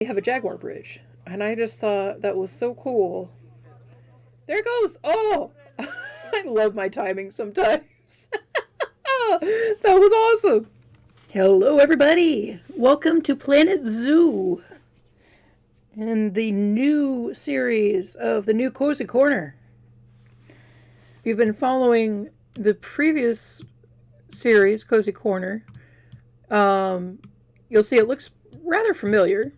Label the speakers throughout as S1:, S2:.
S1: They have a jaguar bridge, and I just thought that was so cool. There it goes. Oh, I love my timing sometimes. That was awesome. Hello, everybody. Welcome to Planet Zoo and the new series of the new Cozy Corner. If you've been following the previous series, Cozy Corner, you'll see it looks rather familiar.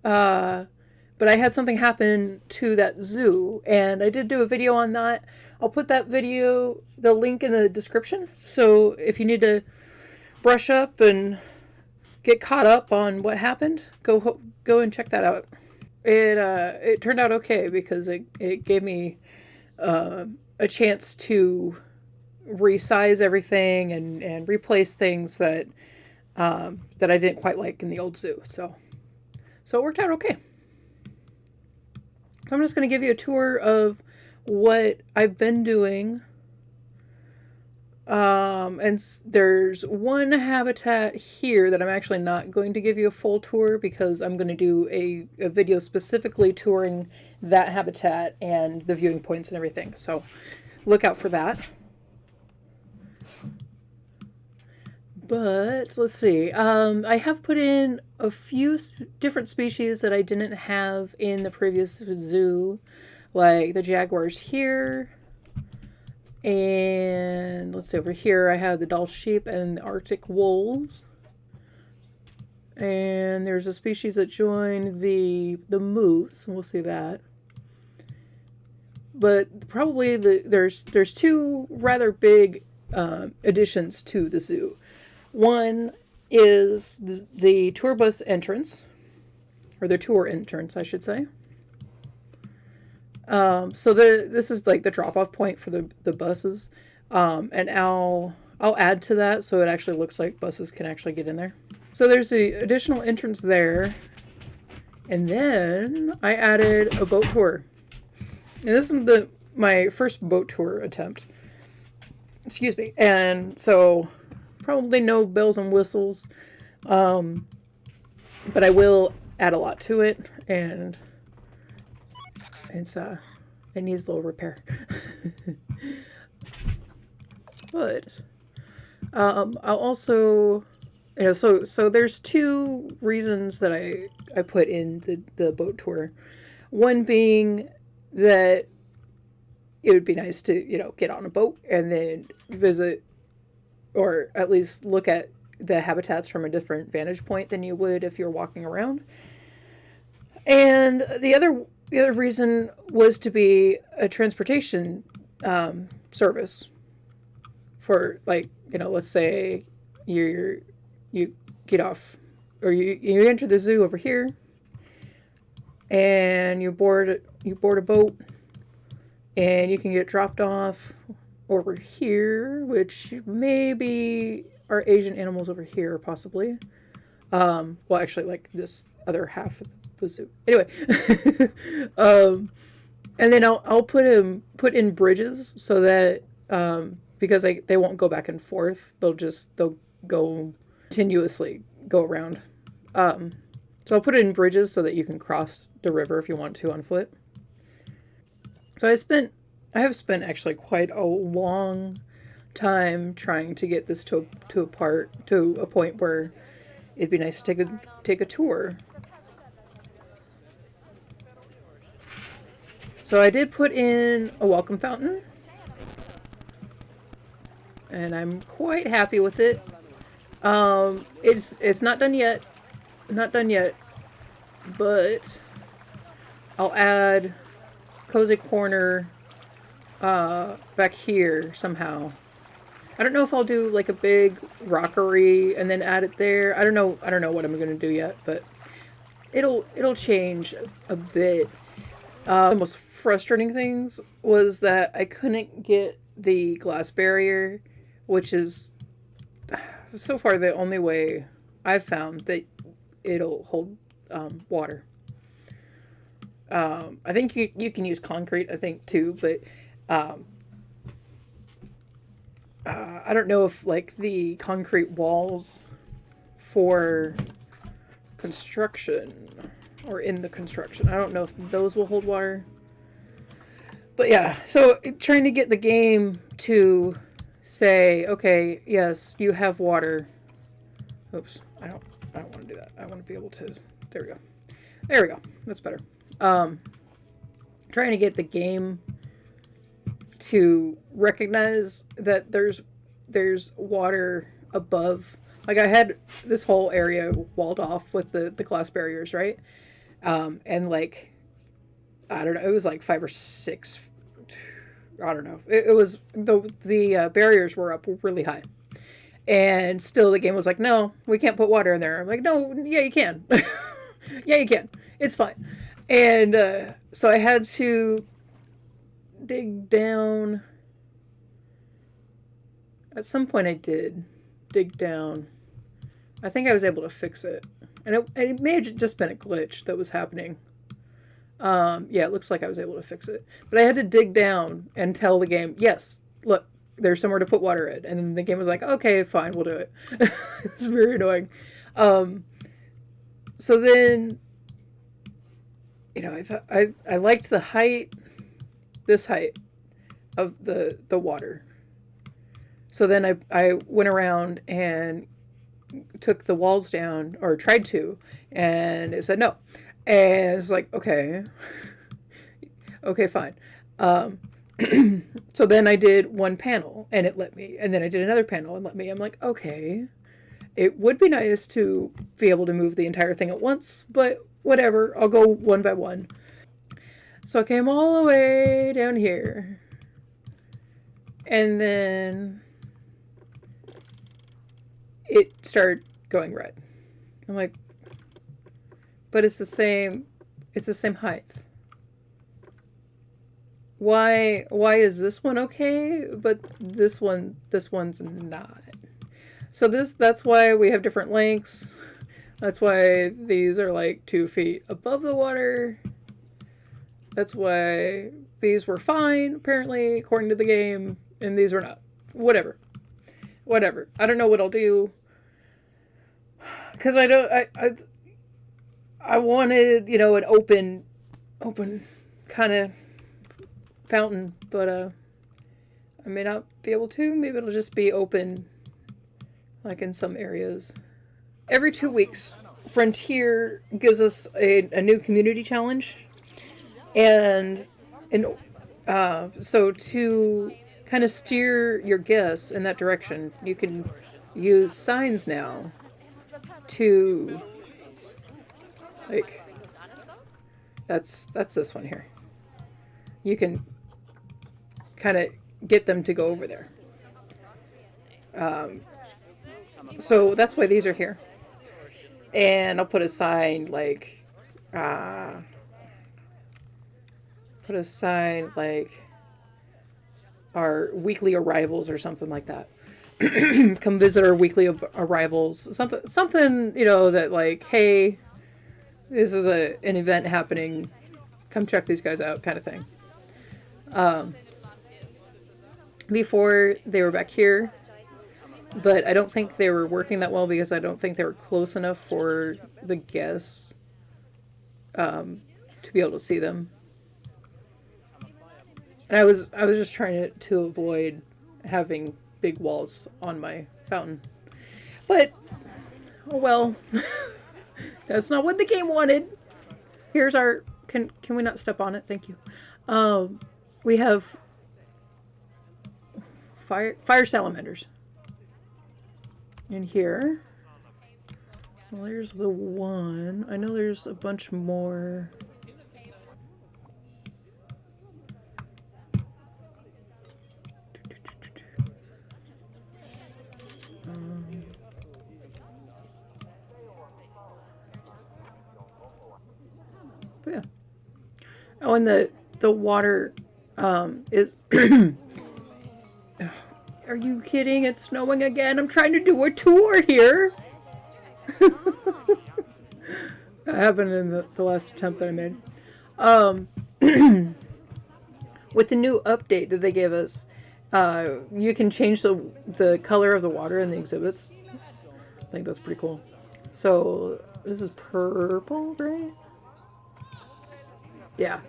S1: But I had something happen to that zoo, and I did do a video on that. I'll put that video, the link in the description. So if you need to brush up and get caught up on what happened, go and check that out. It turned out okay because it gave me a chance to resize everything and replace things that I didn't quite like in the old zoo. So it worked out okay. So I'm just going to give you a tour of what I've been doing. And there's one habitat here that I'm actually not going to give you a full tour because I'm going to do a video specifically touring that habitat and the viewing points and everything. So look out for that. But let's see. I have put in a few different species that I didn't have in the previous zoo, like the jaguars here. And let's see, over here I have the Dall sheep and the Arctic wolves. And there's a species that joined the moose, and we'll see that. But probably there's two rather big additions to the zoo. One is the tour bus entrance, or the tour entrance, I should say. So this is like the drop-off point for the buses, and I'll add to that so it actually looks like buses can actually get in there. So there's the additional entrance there, and then I added a boat tour, and this is my first boat tour attempt. Excuse me, and so probably no bells and whistles, but I will add a lot to it, and it needs a little repair. But I'll also, so there's two reasons that I put in the boat tour. One being that it would be nice to get on a boat and then visit, or at least look at the habitats from a different vantage point than you would if you're walking around. And the other reason was to be a transportation service for, like, let's say you get off, or you enter the zoo over here and you board a boat and you can get dropped off over here, which maybe are Asian animals over here, possibly. Well, actually, like this other half of the zoo. Anyway, and then I'll put in bridges so that because they won't go back and forth. They'll go continuously go around. So I'll put it in bridges so that you can cross the river if you want to on foot. So I have spent actually quite a long time trying to get this to a point where it'd be nice to take a tour. So I did put in a welcome fountain, and I'm quite happy with it. It's not done yet, but I'll add Cozy Corner back here somehow. I don't know if I'll do like a big rockery and then add it there. I don't know what I'm gonna do yet, but it'll change a bit. The most frustrating things was that I couldn't get the glass barrier, which is so far the only way I've found that it'll hold water. I think you can use concrete, I think, too, but I don't know if like the concrete walls for construction, or in the construction. I don't know if those will hold water. But yeah, so trying to get the game to say, okay, yes, you have water. Oops, I don't want to do that. I want to be able to. There we go. There we go. That's better. Trying to get the game to recognize that there's water above. Like, I had this whole area walled off with the glass barriers, right? And like, I don't know, it was like 5 or 6. I don't know. It was the barriers were up really high, and still the game was like, no, we can't put water in there. I'm like, no, yeah, you can. Yeah, you can. It's fine. And so I had to dig down. At some point, I did dig down. I think I was able to fix it, and it may have just been a glitch that was happening. Yeah, it looks like I was able to fix it. But I had to dig down and tell the game, yes, look, there's somewhere to put water in. And then the game was like, okay, fine, we'll do it. It's very annoying. So then, you know, I liked the height, this height of the water. So then I went around and took the walls down, or tried to, and it said no. And it's like, okay, fine. So then I did one panel and it let me. And then I did another panel and let me. I'm like, okay, it would be nice to be able to move the entire thing at once, but whatever, I'll go one by one. So I came all the way down here. And then it started going red. I'm like, but it's the same height. Why is this one okay, but this one's not? So that's why we have different lengths. That's why these are like 2 feet above the water. That's why these were fine, apparently, according to the game, and these were not. Whatever. I don't know what I'll do. Because I wanted, you know, an open kind of fountain, but I may not be able to. Maybe it'll just be open, like in some areas. Every 2 weeks, Frontier gives us a new community challenge, and so to kind of steer your guests in that direction, you can use signs now to, like, that's this one here. You can kind of get them to go over there. So that's why these are here. And I'll put a sign like, our weekly arrivals or something like that. Come visit our weekly arrivals. Something, you know, that like, hey, this is an event happening. Come check these guys out, kind of thing. Before they were back here, but I don't think they were working that well because I don't think they were close enough for the guests to be able to see them. And I was just trying to avoid having big walls on my fountain. But, oh well. That's not what the game wanted. Here's our... Can we not step on it? Thank you. We have fire salamanders in here. Well, there's the one. I know there's a bunch more. But yeah. Oh, and the water is... Are you kidding? It's snowing again. I'm trying to do a tour here. That happened in the last attempt that I made. With the new update that they gave us, you can change the color of the water in the exhibits. I think that's pretty cool. So This is purple, right? Yeah.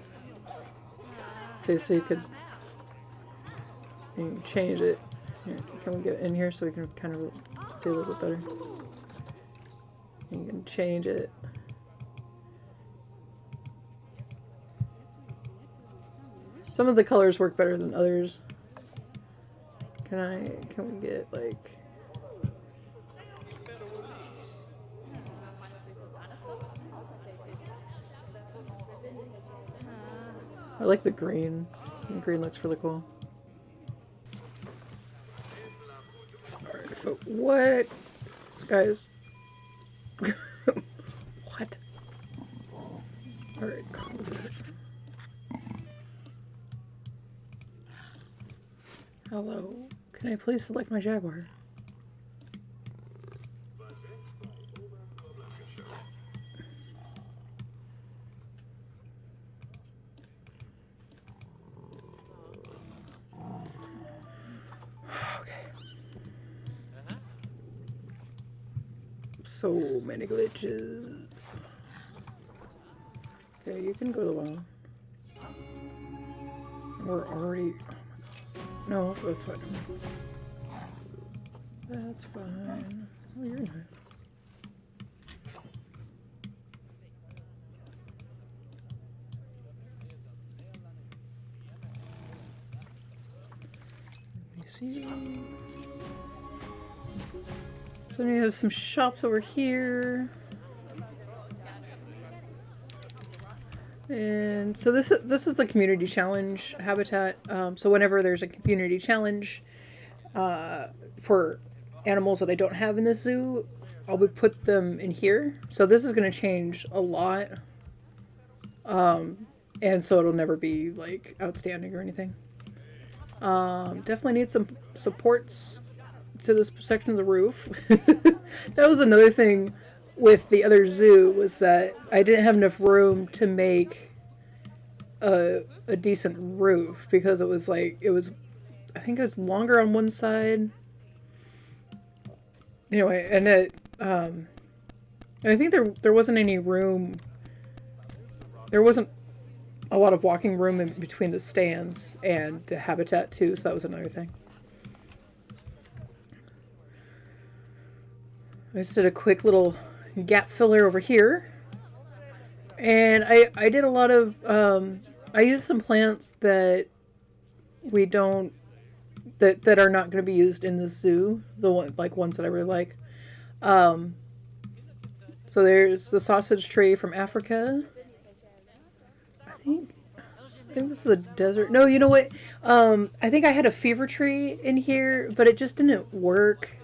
S1: Okay, so you can change it. Here, can we get in here so we can kind of see a little bit better? You can change it. Some of the colors work better than others. Can we get like... I like the green. The green looks really cool. Alright, so what? Guys. What? Alright, hello. Can I please select my jaguar? So many glitches. Okay, you can go to the well. We're already... No, that's fine. That's fine. Oh, you're nice. Let me see. So we have some shops over here. And so this is the community challenge habitat. So whenever there's a community challenge for animals that I don't have in this zoo, I'll put them in here. So this is going to change a lot. And so it'll never be like outstanding or anything. Definitely need some supports to this section of the roof. That was another thing with the other zoo, was that I didn't have enough room to make a decent roof, because it was like, I think it was longer on one side. Anyway, and I think there wasn't any room. There wasn't a lot of walking room in between the stands and the habitat too, so that was another thing. I just did a quick little gap filler over here. And I did a lot of, I used some plants that we don't, that are not going to be used in the zoo. The ones that I really like. So there's the sausage tree from Africa. I think this is a desert. No, you know what? I think I had a fever tree in here, but it just didn't work.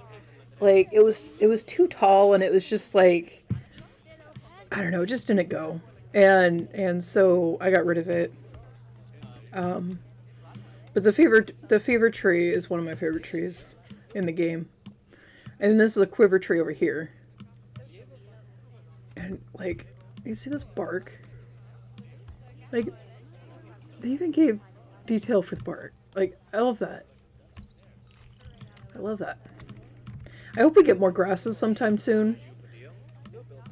S1: Like, it was too tall, and it was just like, I don't know, it just didn't go. And so I got rid of it. But the fever tree is one of my favorite trees in the game. And this is a quiver tree over here. And like, you see this bark? Like, they even gave detail for the bark. Like, I love that. I love that. I hope we get more grasses sometime soon.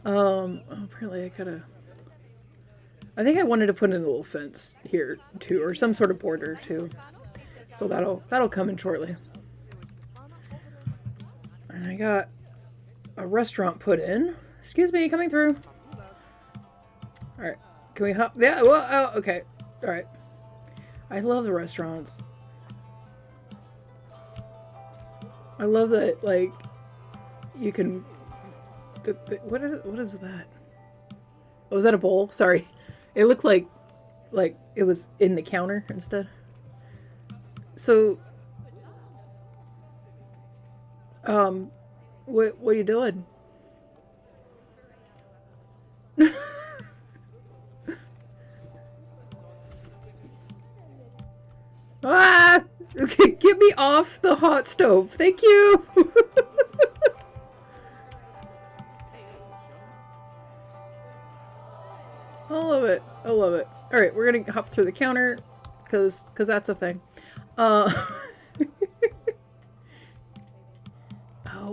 S1: Apparently I think I wanted to put in a little fence here too, or some sort of border too. So that'll come in shortly. And I got a restaurant put in. Excuse me, coming through. All right, can we hop? Yeah, well, oh, okay. All right. I love the restaurants. I love that, like, you can... what is that? Oh, was that a bowl? Sorry. It looked like it was in the counter instead. So, what are you doing? Ah! Okay, get me off the hot stove. Thank you. I love it. I love it. All right, we're gonna hop through the counter because that's a thing. Oh,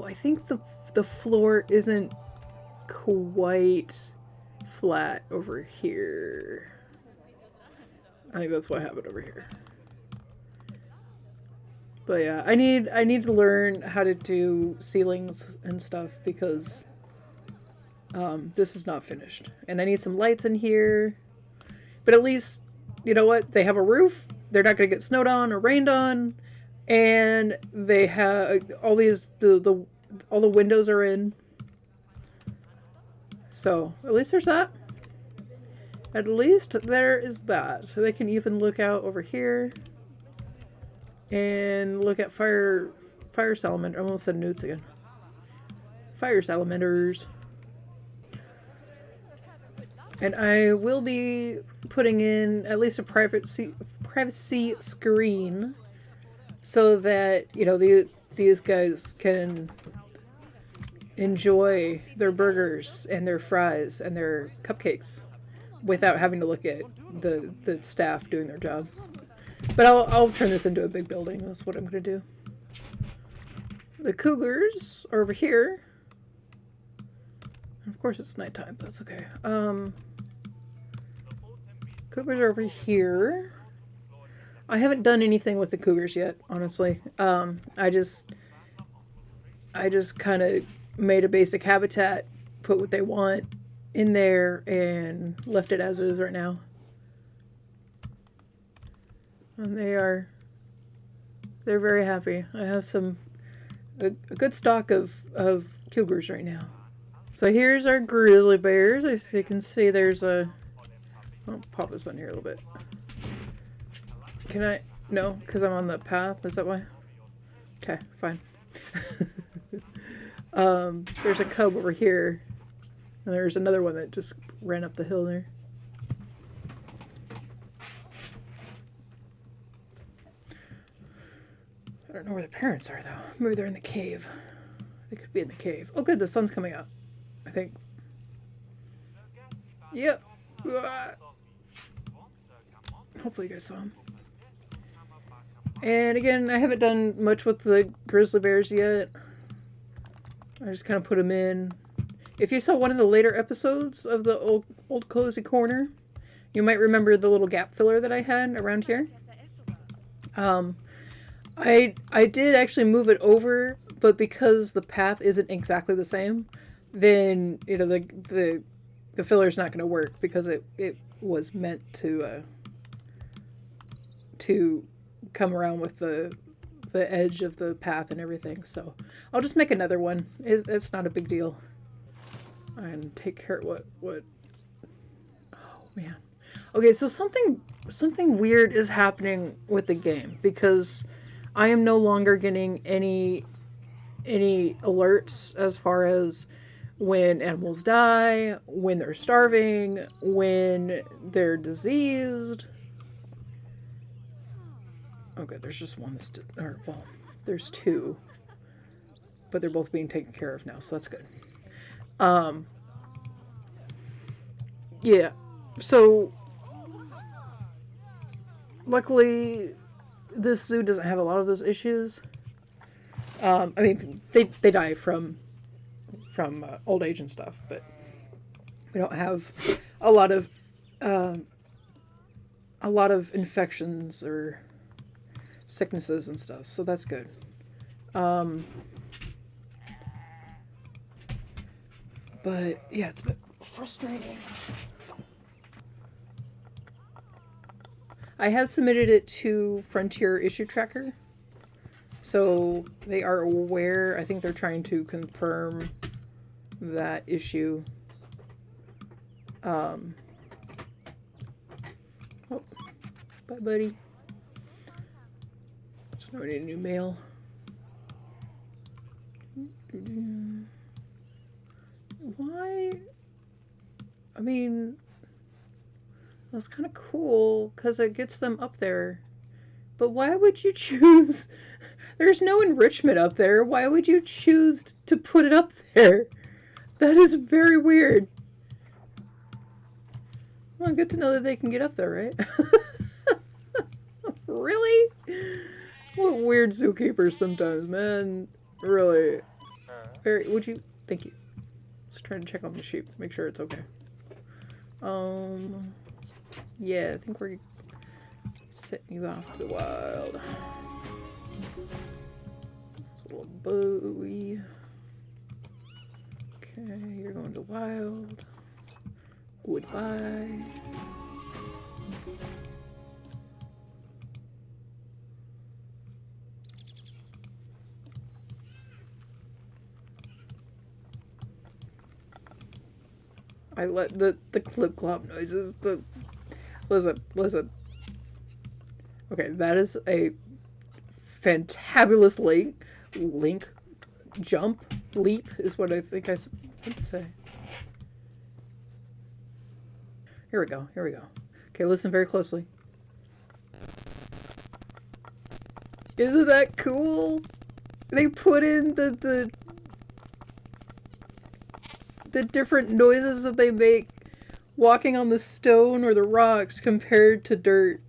S1: I think the floor isn't quite flat over here. I think that's what happened over here. But yeah, I need to learn how to do ceilings and stuff because this is not finished. And I need some lights in here. But at least, you know what? They have a roof. They're not going to get snowed on or rained on. And they have all these, all the windows are in. So at least there's that. At least there is that. So they can even look out over here and look at fire salamander. I almost said newts again. Fire salamanders. And I will be putting in at least a privacy screen so that, you know, these guys can enjoy their burgers and their fries and their cupcakes without having to look at the staff doing their job. But I'll turn this into a big building. That's what I'm going to do. The cougars are over here. Of course it's nighttime, but that's okay. Cougars are over here. I haven't done anything with the cougars yet, honestly. I just kind of made a basic habitat, put what they want in there, and left it as is right now. And they're very happy. I have a good stock of cougars right now. So here's our grizzly bears. As you can see, there's I'll pop this on here a little bit. Can I? No, because I'm on the path. Is that why? Okay, fine. There's a cub over here. And there's another one that just ran up the hill there. I don't know where the parents are, though. Maybe they're in the cave. They could be in the cave. Oh, good. The sun's coming out, I think. Yep. Hopefully you guys saw him. And again, I haven't done much with the grizzly bears yet. I just kind of put them in. If you saw one of the later episodes of the old Cozy Corner, you might remember the little gap filler that I had around here. I did actually move it over, but because the path isn't exactly the same, then, you know, the filler's not going to work because it was meant to come around with the edge of the path and everything. So I'll just make another one. It's not a big deal. And take care of what oh man. Okay, so something weird is happening with the game because I am no longer getting any alerts as far as when animals die, when they're starving, when they're diseased. Okay, there's just one well, there's two. But they're both being taken care of now, so that's good. Yeah. So luckily this zoo doesn't have a lot of those issues. I mean, they die from old age and stuff, but we don't have a lot of infections or sicknesses and stuff, so that's good. But yeah, it's a bit frustrating. I have submitted it to Frontier Issue Tracker, so they are aware. I think they're trying to confirm that issue. Oh, bye, buddy. So now we need a new mail. Why? I mean, that's kind of cool because it gets them up there. But why would you choose? There's no enrichment up there. Why would you choose to put it up there? That is very weird. Well, good to know that they can get up there, right? Really? What weird zookeepers sometimes, man. Really. Very. Would you? Thank you. just trying to check on the sheep, make sure it's okay. Yeah, I think we're setting you off to the wild. It's a little buoy. Okay, you're going to wild. Goodbye. I let the clip clop noises, listen. Okay, that is a fantabulous leap is what I think I meant to say. Here we go. Okay, listen very closely. Isn't that cool? They put in the different noises that they make walking on the stone or the rocks compared to dirt.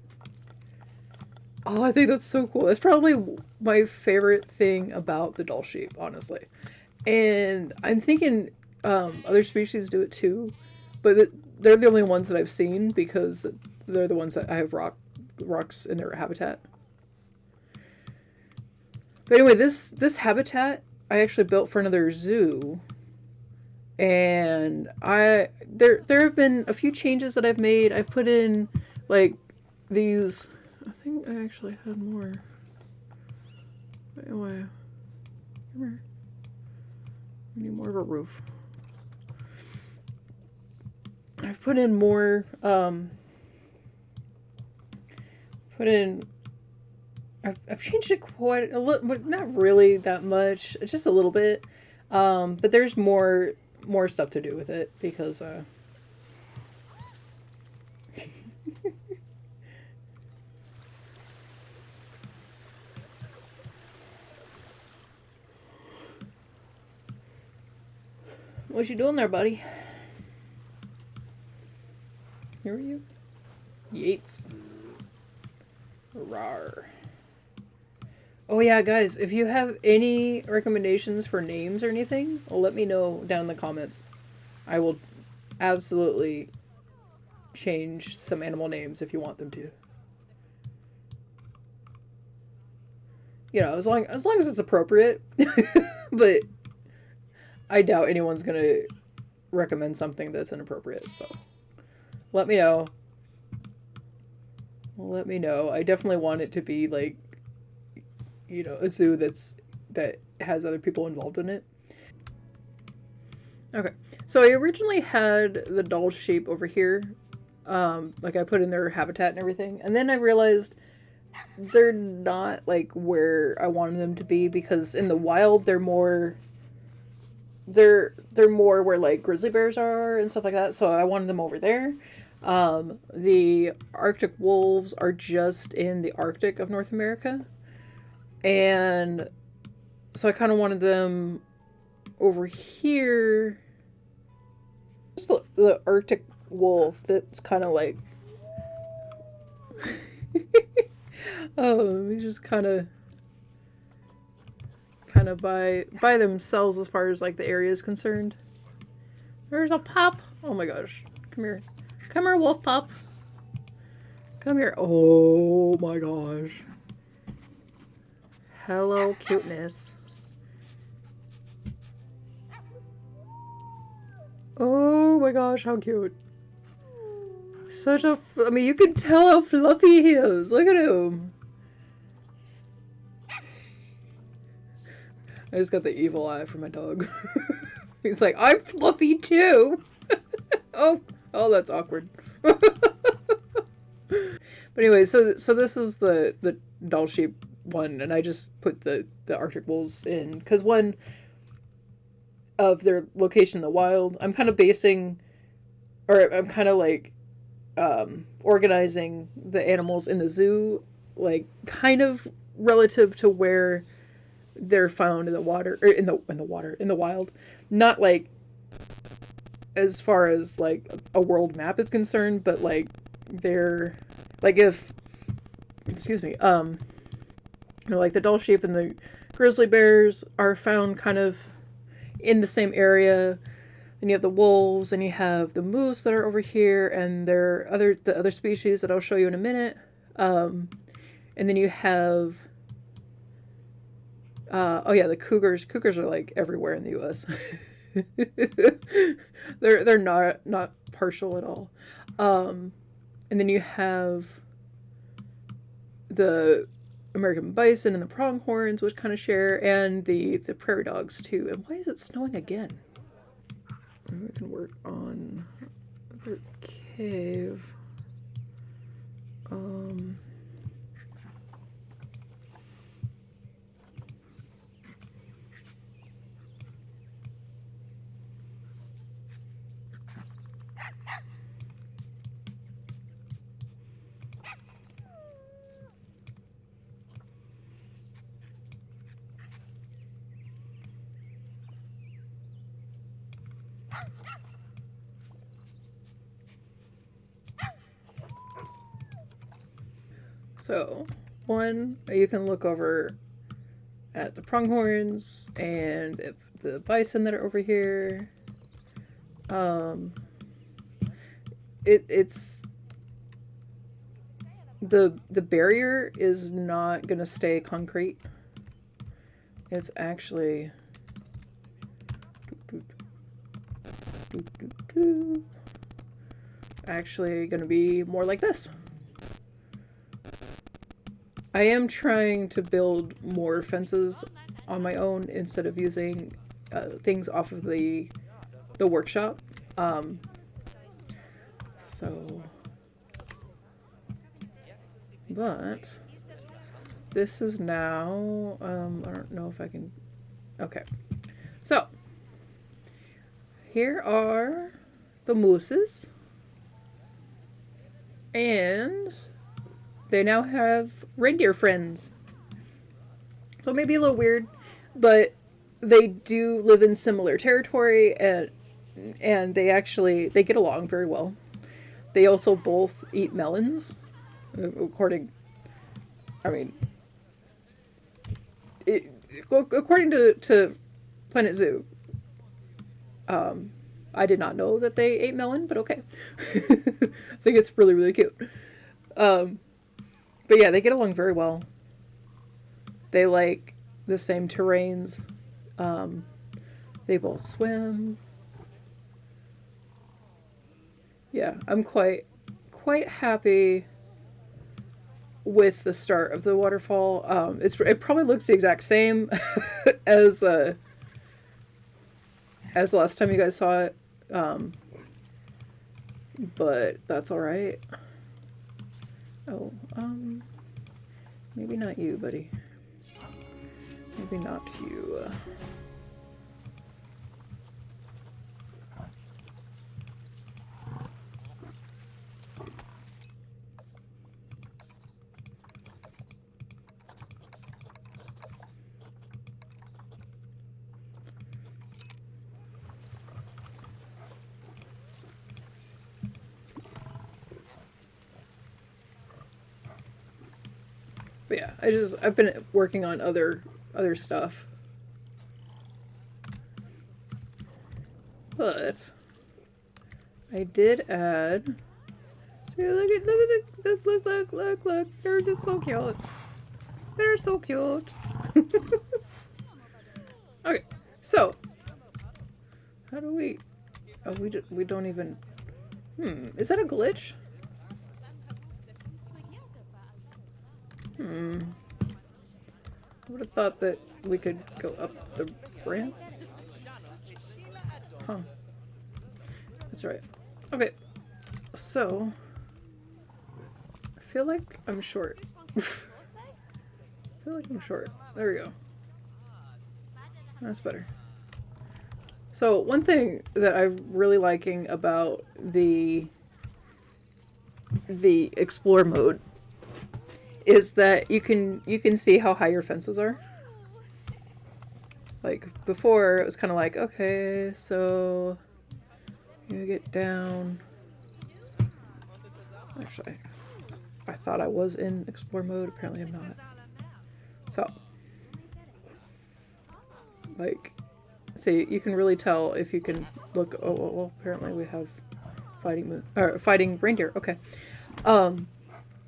S1: Oh, I think that's so cool. That's probably my favorite thing about the Dall sheep, honestly. And I'm thinking other species do it too, but they're the only ones that I've seen because they're the ones that I have rocks in their habitat. But anyway, this habitat I actually built for another zoo. And there have been a few changes that I've made. I've put in like these. I think I actually had more. Anyway, come here. We need more of a roof. I've put in more. I've changed it quite a little, but not really that much. Just a little bit. But there's more stuff to do with it because what you doing there, buddy? Here are you? Yates. Rawr. Oh yeah, guys, if you have any recommendations for names or anything, let me know down in the comments. I will absolutely change some animal names if you want them to. You know, as long as it's appropriate. But I doubt anyone's gonna recommend something that's inappropriate, so let me know. Let me know. I definitely want it to be like, you know, a zoo that has other people involved in it. Okay, so I originally had the Dall sheep over here, like I put in their habitat and everything, and then I realized they're not like where I wanted them to be because in the wild they're more where like grizzly bears are and stuff like that. So I wanted them over there. The Arctic wolves are just in the Arctic of North America. And so I kind of wanted them over here. Just the Arctic wolf that's kind of like... oh, he's just kind of by themselves as far as like the area is concerned. There's a pup. Oh my gosh. Come here. Come here, wolf pup. Come here. Oh my gosh. Hello, cuteness. Oh my gosh, how cute. I mean, you can tell how fluffy he is. Look at him. I just got the evil eye for my dog. He's like, I'm fluffy too. oh, that's awkward. But anyway, so this is the Dall sheep one, and I just put the Arctic wolves in because one of their location in the wild, I'm kind of basing, or I'm kind of like organizing the animals in the zoo, like kind of relative to where they're found in the water, or in the wild, not like as far as like a world map is concerned, but like they're like if, excuse me, you know, like the Dall sheep and the grizzly bears are found kind of in the same area. Then you have the wolves, and you have the moose that are over here, and the other species that I'll show you in a minute. And then you have oh yeah, the cougars. Cougars are like everywhere in the U.S. They're not partial at all. And then you have the American bison and the pronghorns, which kind of share, and the prairie dogs too. And why is it snowing again? We can work on their cave. So, one, you can look over at the pronghorns and the bison that are over here. It's the barrier is not gonna stay concrete. It's actually actually gonna be more like this. I am trying to build more fences on my own instead of using things off of the workshop. But this is now, I don't know if I can, okay. So, here are the mooses. And they now have reindeer friends. So it may be a little weird, but they do live in similar territory, and they get along very well. They also both eat melons, according to Planet Zoo. I did not know that they ate melon, but okay. I think it's really, really cute. But yeah, they get along very well. They like the same terrains. They both swim. Yeah, I'm quite happy with the start of the waterfall. It probably looks the exact same as the last time you guys saw it. But that's all right. Oh, maybe not you, buddy. Maybe not you. But yeah, I've been working on other stuff. But I did add. See, look! They're just so cute. They're so cute. Okay, so how do we? Oh, we don't even. Is that a glitch? I would have thought that we could go up the ramp. Huh. That's right. Okay. So, I feel like I'm short. I feel like I'm short. There we go. That's better. So, one thing that I'm really liking about the explore mode is that you can see how high your fences are. Like before, it was kind of like, okay, so you get down. Actually, I thought I was in explore mode. Apparently, I'm not. So, like, See, you can really tell if you can look. Oh, well, apparently we have fighting reindeer. Okay. But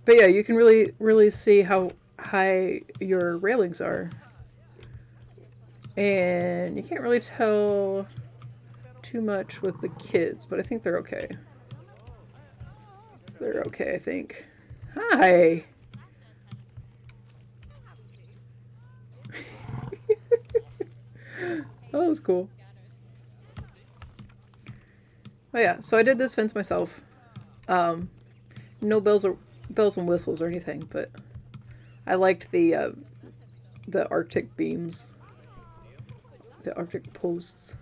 S1: yeah, you can really see how high your railings are. And you can't really tell too much with the kids, but I think they're okay. They're okay, I think. Hi! That was cool. Oh yeah, so I did this fence myself. No bells and whistles or anything, but I liked the Arctic beams. The Arctic posts.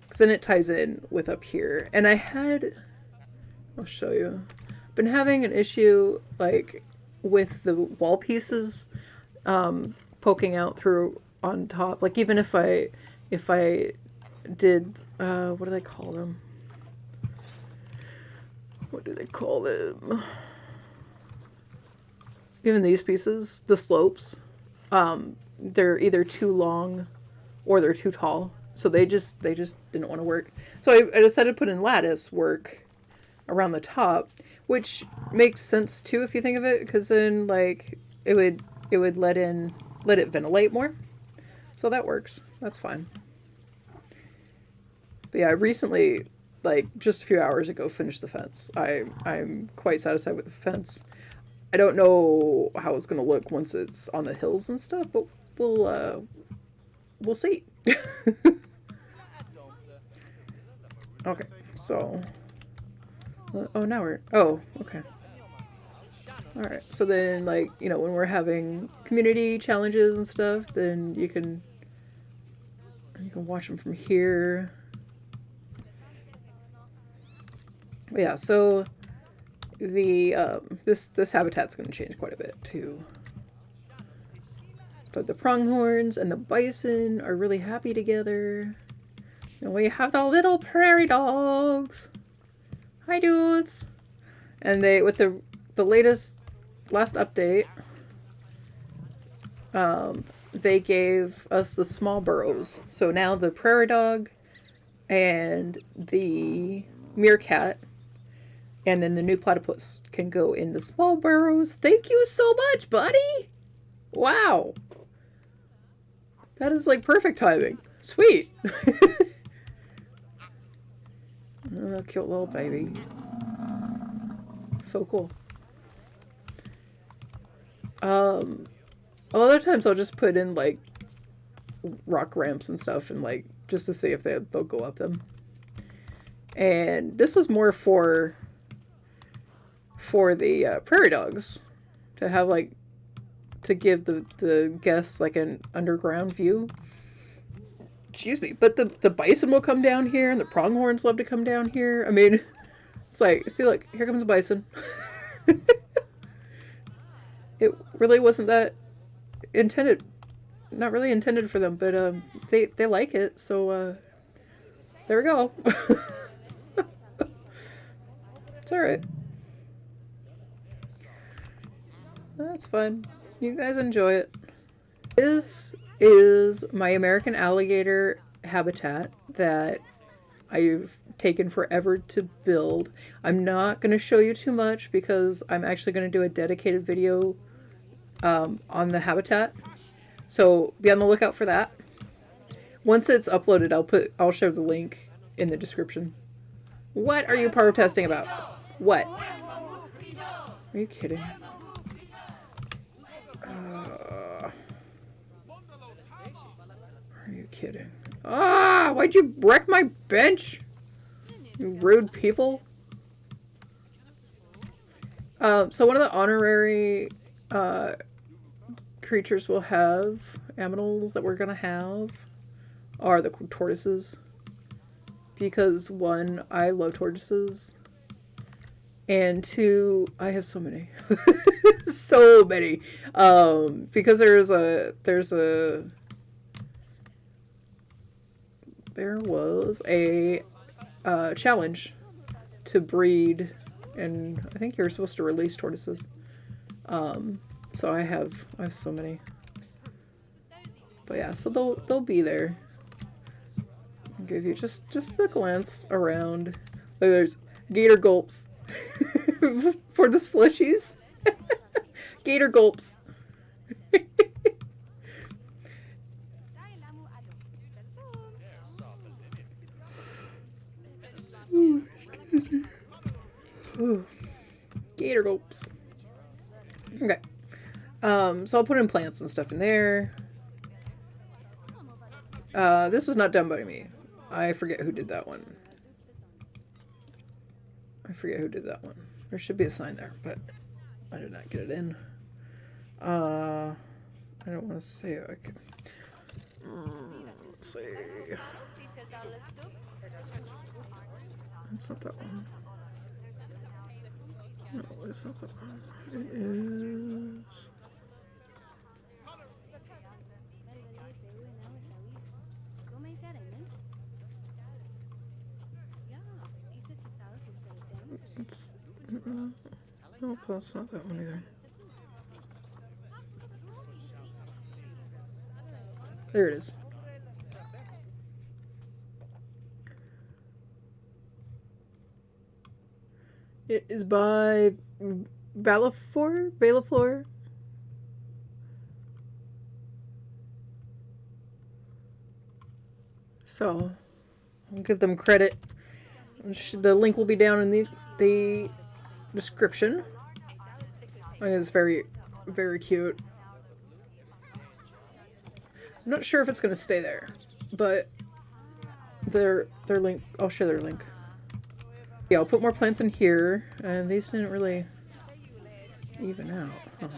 S1: Because then it ties in with up here. And I'll show you. Been having an issue, like, with the wall pieces poking out through on top. Like, even if I did, what do they call them? What do they call them? Even these pieces, the slopes, they're either too long or they're too tall. So they just didn't want to work. So I decided to put in lattice work around the top, which makes sense too if you think of it, because then like it would let it ventilate more. So that works. That's fine. But yeah, I recently, like just a few hours ago, finished the fence. I'm quite satisfied with the fence. I don't know how it's gonna look once it's on the hills and stuff, but we'll see. Okay, so okay. All right, so then like, you know, when we're having community challenges and stuff, then you can watch them from here. But yeah, so the this habitat's going to change quite a bit too. But the pronghorns and the bison are really happy together. And we have the little prairie dogs. Hi, dudes. And they, with the last update, they gave us the small burrows. So now the prairie dog and the meerkat and then the new platypus can go in the small burrows. Thank you so much, buddy. Wow. That is like perfect timing. Sweet. Oh, cute little baby. So cool. A lot of times I'll just put in like rock ramps and stuff and like just to see if they'll go up them. And this was more for the prairie dogs to have like to give the guests like an underground view. Excuse me, but the bison will come down here and the pronghorns love to come down here. I mean, it's like, see, like, here comes a bison. It really wasn't that intended, not really intended for them, but they like it, so there we go. It's alright. That's fun. You guys enjoy it. This is my American alligator habitat that I've taken forever to build. I'm not going to show you too much because I'm actually going to do a dedicated video on the habitat. So be on the lookout for that. Once it's uploaded, I'll show the link in the description. What are you protesting about? What? Are you kidding? Are you kidding? Ah! Why'd you wreck my bench? You rude people. So one of the honorary creatures we'll have, aminals that we're gonna have, are the tortoises. Because one, I love tortoises. And two, I have so many. So many. Because there was a challenge to breed, and I think you're supposed to release tortoises. So I have so many. But yeah, so they'll be there. give you just the glance around. Like there's Gator Gulps for the slushies. Gator Gulps. Gator Gulps. Okay. So I'll put in plants and stuff in there. This was not done by me. I forget who did that one. There should be a sign there, but I did not get it in. I don't want to say it. Okay. Let's see. It's not that one. No, it's not that one. It is... Nope, that's not that one either. There it is. It is by Valaflor. So, I'll give them credit. The link will be down in the description. I think it's very, very cute. I'm not sure if it's going to stay there, but their link, I'll share their link. Yeah, I'll put more plants in here, and these didn't really even out. Huh.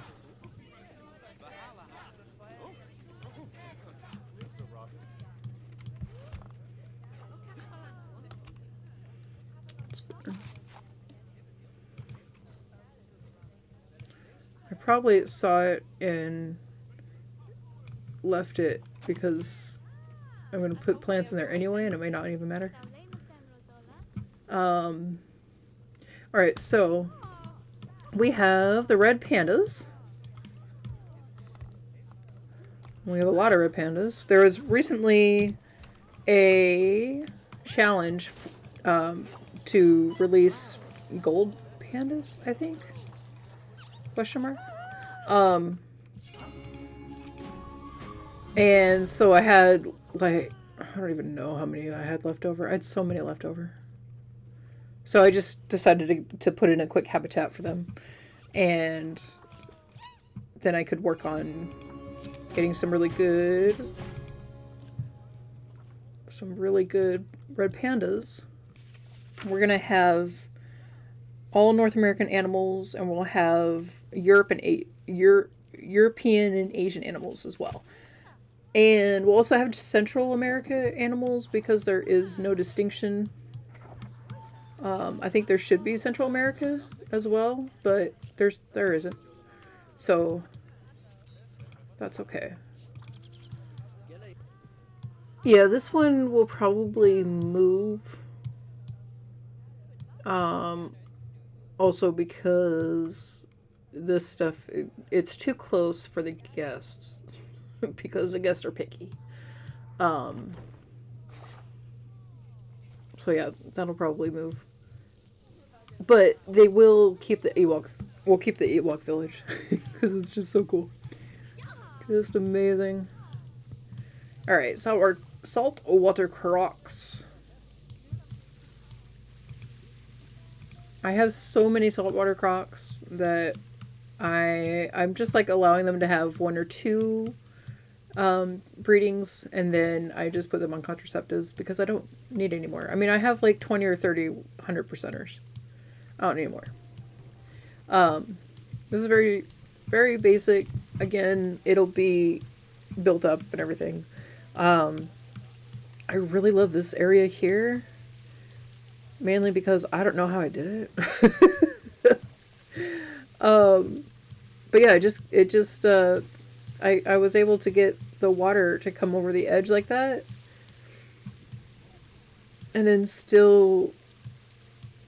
S1: I probably saw it and left it because I'm going to put plants in there anyway, and it may not even matter. Alright, so we have the red pandas. We have a lot of red pandas. There was recently a challenge to release gold pandas, I think? Question mark? And so I had, like, I don't even know how many I had left over. I had so many left over. So I just decided to put in a quick habitat for them. And then I could work on getting some really good red pandas. We're going to have all North American animals, and we'll have European and Asian animals as well. And we'll also have Central America animals because there is no distinction. I think there should be Central America as well, but there isn't. So that's okay. Yeah, this one will probably move. Also because this stuff, it's too close for the guests because the guests are picky. So yeah, that'll probably move. But they will keep the Ewok. We'll keep the Ewok village because it's just so cool. Just amazing. Alright, Saltwater Crocs. I have so many Saltwater Crocs that I'm just like allowing them to have 1 or 2 breedings, and then I just put them on contraceptives because I don't need any more. I mean, I have like 20 or 30 100%ers. I don't need more. This is very, very basic. Again, it'll be built up and everything. I really love this area here. Mainly because I don't know how I did it. But yeah, I was able to get the water to come over the edge like that. And then still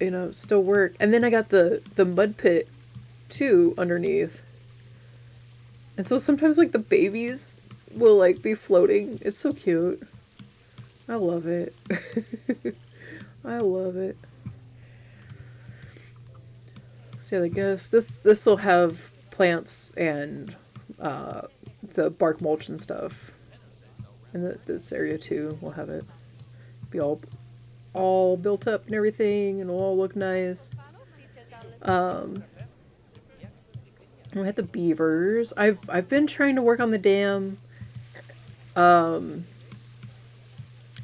S1: work. And then I got the mud pit too underneath. And so sometimes like the babies will like be floating. It's so cute. I love it. I love it. So yeah, I guess this will have plants and the bark mulch and stuff. And this area too will have it be all built up and everything, and it'll all look nice. Um, we had the beavers. I've been trying to work on the dam. Um,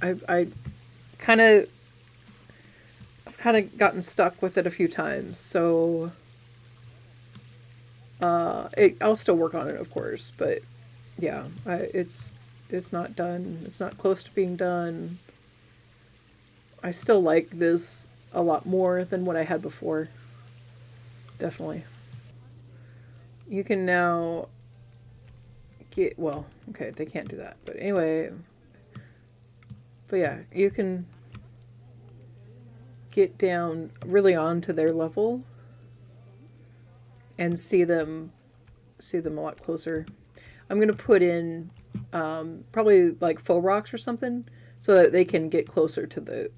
S1: I kind of I've kind of gotten stuck with it a few times, so I'll still work on it, of course. But yeah, it's not done. It's not close to being done. I still like this a lot more than what I had before. Definitely. You can now get, well, okay, they can't do that. But anyway, but yeah, you can get down really onto their level and see them a lot closer. I'm going to put in probably like faux rocks or something so that they can get closer to the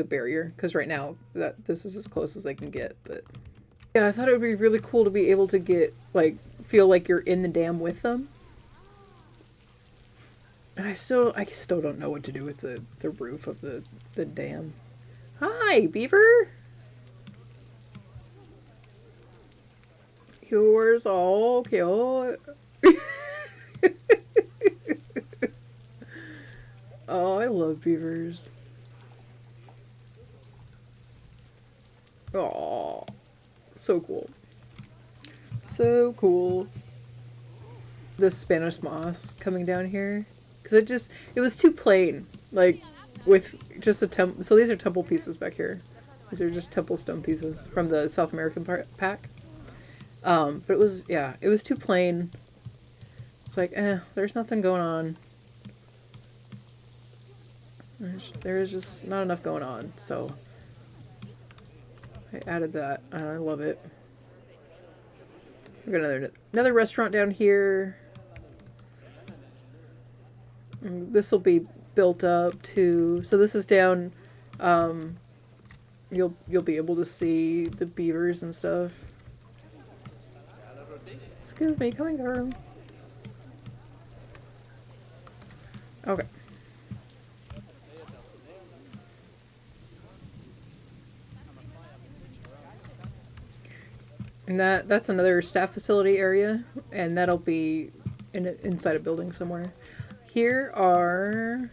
S1: barrier, because right now this is as close as they can get. But yeah, I thought it would be really cool to be able to get like feel like you're in the dam with them. And I still don't know what to do with the roof of the dam. Hi, beaver. Yours all cute. Oh, I love beavers. Oh, so cool. So cool. The Spanish moss coming down here. Because it was too plain. Like, with just a temple. So these are temple pieces back here. These are just temple stone pieces from the South American pack. But it was too plain. It's like, there's nothing going on. There's just not enough going on, so I added that, and I love it. We've got another restaurant down here. This will be built up too. So this is down. You'll be able to see the beavers and stuff. Excuse me, coming through. Okay. And that's another staff facility area, and that'll be inside a building somewhere. Here are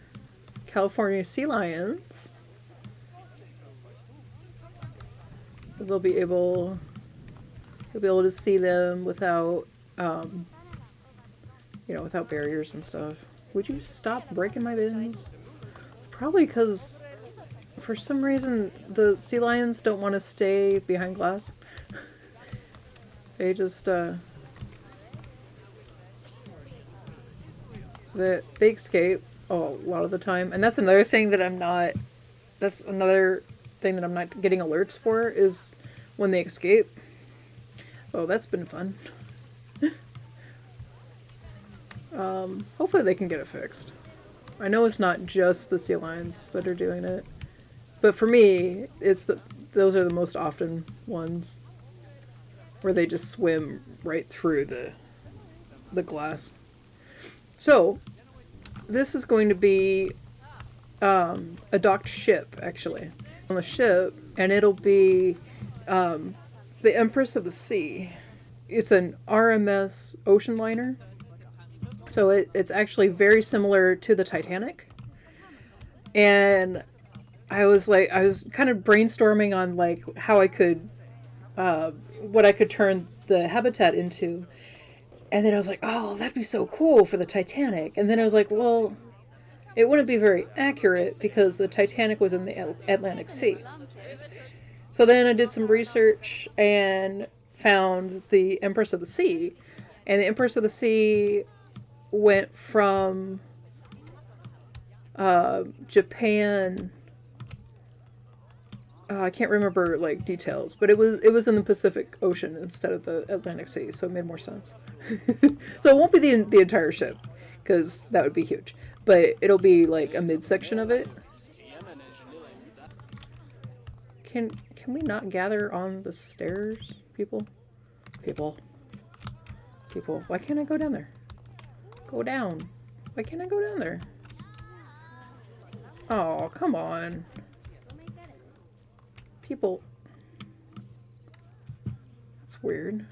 S1: California sea lions. So you'll be able to see them without without barriers and stuff. Would you stop breaking my bins? It's probably because for some reason the sea lions don't want to stay behind glass. They just they escape a lot of the time, and that's another thing that I'm not getting alerts for, is when they escape. So that's been fun. Hopefully they can get it fixed. I know it's not just the sea lions that are doing it, but for me, those are the most often ones where they just swim right through the glass. So this is going to be a docked ship, actually, on the ship, and it'll be the Empress of the Sea. It's an RMS ocean liner. So it's actually very similar to the Titanic. And I was kind of brainstorming on like how I could, what I could turn the habitat into. And then I was like, oh, that'd be so cool for the Titanic. And then I was like, well, it wouldn't be very accurate because the Titanic was in the Atlantic Sea. So then I did some research and found the Empress of the Sea. And the Empress of the Sea went from Japan. I can't remember like details, but it was in the Pacific Ocean instead of the Atlantic Sea, so it made more sense. So it won't be the entire ship, because that would be huge. but it'll be like a midsection of it. Can we not gather on the stairs, people? People. Why can't I go down there? Go down. Why can't I go down there? Oh, come on. People. That's weird.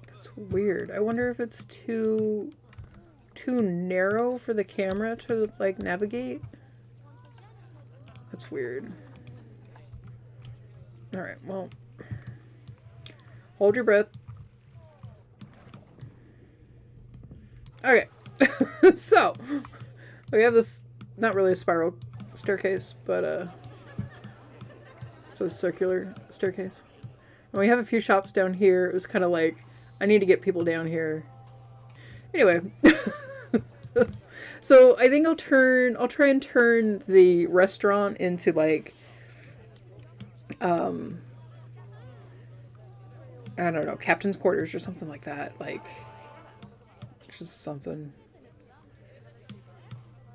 S1: That's weird. I wonder if it's too narrow for the camera to like navigate. That's weird. Alright, well. Hold your breath. Okay. So, we have this, not really a spiral staircase, but it's a circular staircase. And we have a few shops down here. It was kind of like, I need to get people down here. Anyway. So I think I'll try and turn the restaurant into like, I don't know, captain's quarters or something like that. Like, just something.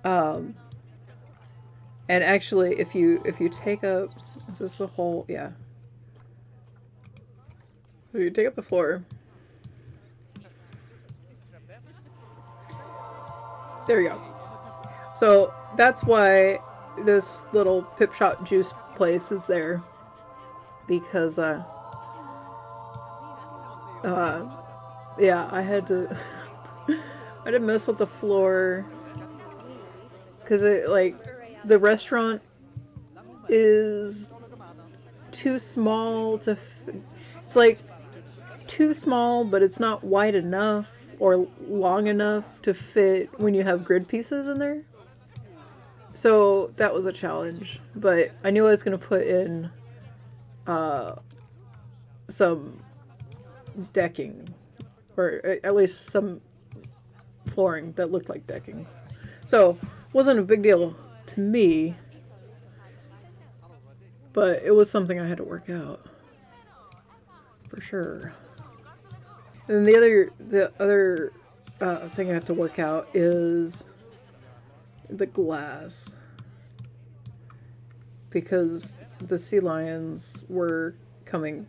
S1: And actually, if you take up, is this the whole, yeah. So you take up the floor. There you go. So that's why this little Pip Shot juice place is there. Because, yeah, I had to mess with the floor. Because it, like, the restaurant is too small to, it's like too small, but it's not wide enough or long enough to fit when you have grid pieces in there. So that was a challenge, but I knew I was going to put in some decking, or at least some flooring that looked like decking. So wasn't a big deal to me, but it was something I had to work out for sure. And the other thing I have to work out is the glass, because the sea lions were coming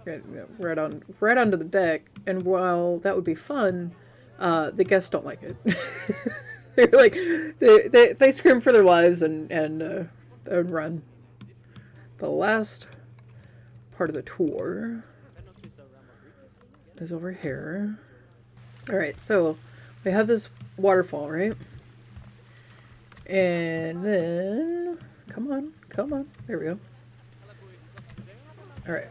S1: right onto the deck, and while that would be fun, the guests don't like it. They're like, they scream for their lives and run. The last part of the tour is over here. Alright, so we have this waterfall, right? And then, come on, there we go. Alright.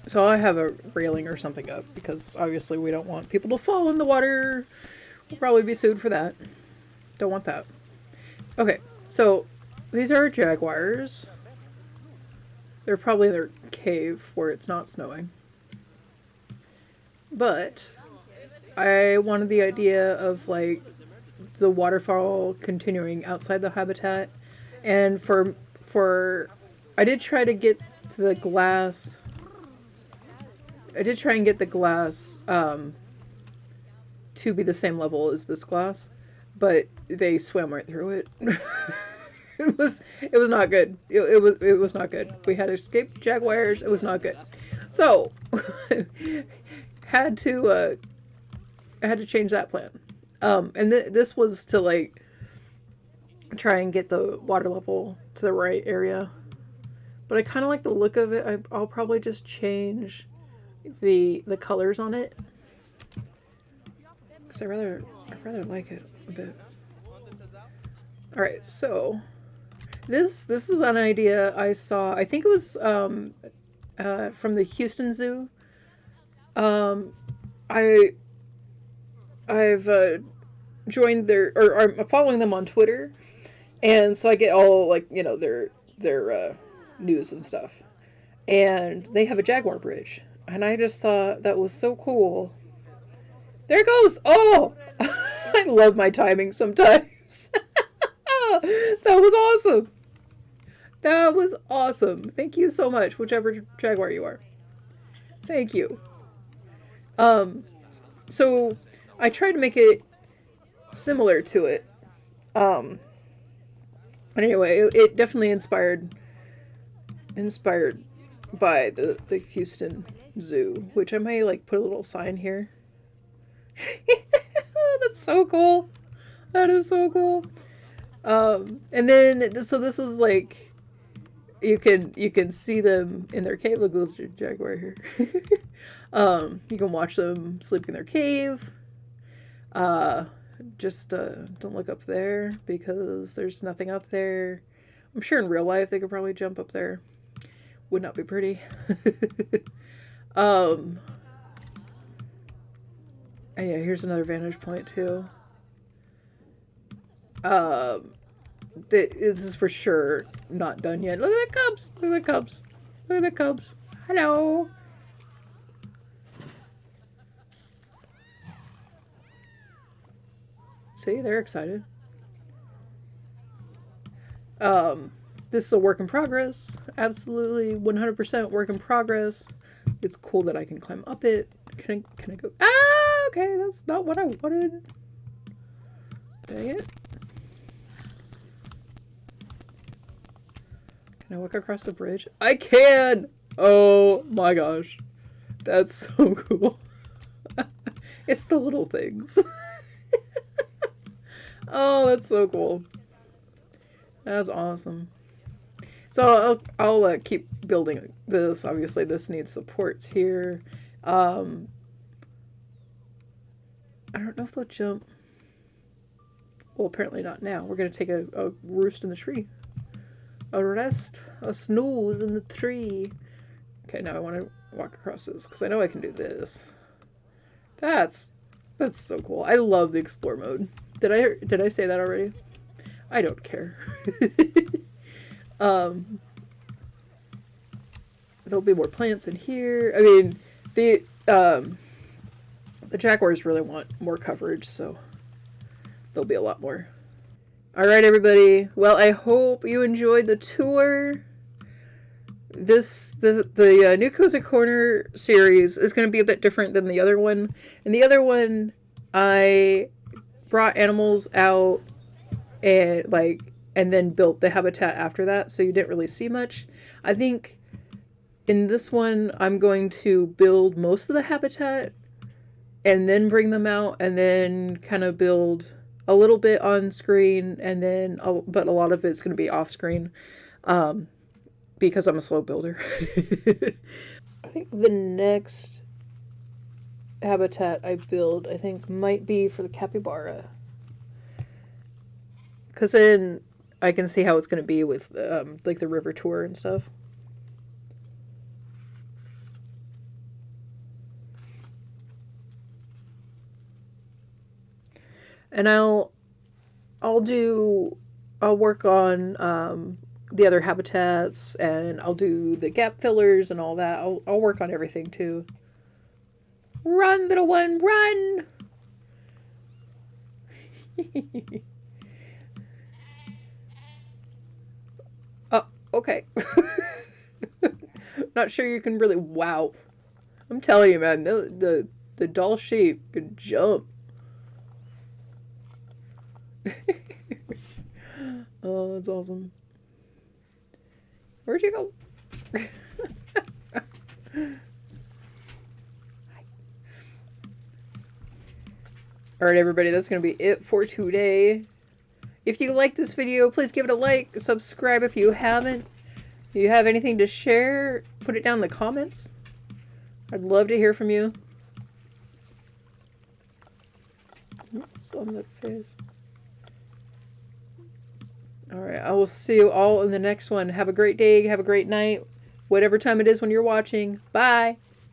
S1: So I have a railing or something up, because obviously we don't want people to fall in the water. We'll probably be sued for that. Don't want that. Okay, so these are jaguars. They're probably in their cave where it's not snowing. But I wanted the idea of like the waterfall continuing outside the habitat, and for I did try to get the glass. I did try and get the glass to be the same level as this glass, but they swam right through it. It was not good. It was not good. We had escaped jaguars. It was not good. So had to change that plan. And this was to like try and get the water level to the right area. But I kind of like the look of it. I'll probably just change the colors on it, because I rather like it a bit. All right, so this is an idea I saw. I think it was from the Houston Zoo. I've joined their, or I'm following them on Twitter, and so I get all like, you know, their news and stuff, and they have a jaguar bridge, and I just thought that was so cool. There it goes. Oh, I love my timing sometimes. That was awesome. That was awesome. Thank you so much, whichever jaguar you are. Thank you. so I tried to make it similar to it. But anyway, it definitely inspired by the Houston Zoo, which I might like put a little sign here. That's so cool. That is so cool. And then so this is like you can see them in their cave. Look, there's a jaguar here. You can watch them sleeping in their cave. Just don't look up there because there's nothing up there. I'm sure in real life they could probably jump up there. Would not be pretty. And yeah, here's another vantage point too. This is for sure not done yet. Look at the cubs. Look at the cubs. Look at the cubs. Hello. See, they're excited. This is a work in progress. Absolutely 100% work in progress. It's cool that I can climb up it. Can I go? Ah, okay, that's not what I wanted. Dang it. Can I walk across the bridge? I can! Oh my gosh. That's so cool. It's the little things. Oh, that's so cool. That's awesome. So I'll keep building this. Obviously, this needs supports here. I don't know if they'll jump. Well, apparently not now. We're going to take a roost in the tree. A snooze in the tree. Okay, now I want to walk across this because I know I can do this. That's so cool. I love the explore mode. Did I say that already? I don't care. There'll be more plants in here. I mean, the jaguars really want more coverage, so there'll be a lot more. All right, everybody. Well, I hope you enjoyed the tour. The New Cozy Corner series is going to be a bit different than the other one. In the other one, I brought animals out and then built the habitat after that, so you didn't really see much. I think in this one, I'm going to build most of the habitat and then bring them out and then kind of build a little bit on screen and then, but a lot of it's going to be off screen because I'm a slow builder. I think the next habitat I build, I think, might be for the capybara. Because then I can see how it's going to be with like the river tour and stuff. And I'll work on the other habitats, and I'll do the gap fillers and all that. I'll work on everything too. Run, little one, run! Oh, okay. Not sure you can really. Wow, I'm telling you, man, the doll sheep can jump. Oh, that's awesome. Where'd you go? Alright, everybody, that's going to be it for today. If you like this video, please give it a like, subscribe if you haven't. If you have anything to share, put it down in the comments. I'd love to hear from you. Oops, on the face. Alright, I will see you all in the next one. Have a great day, have a great night, whatever time it is when you're watching. Bye!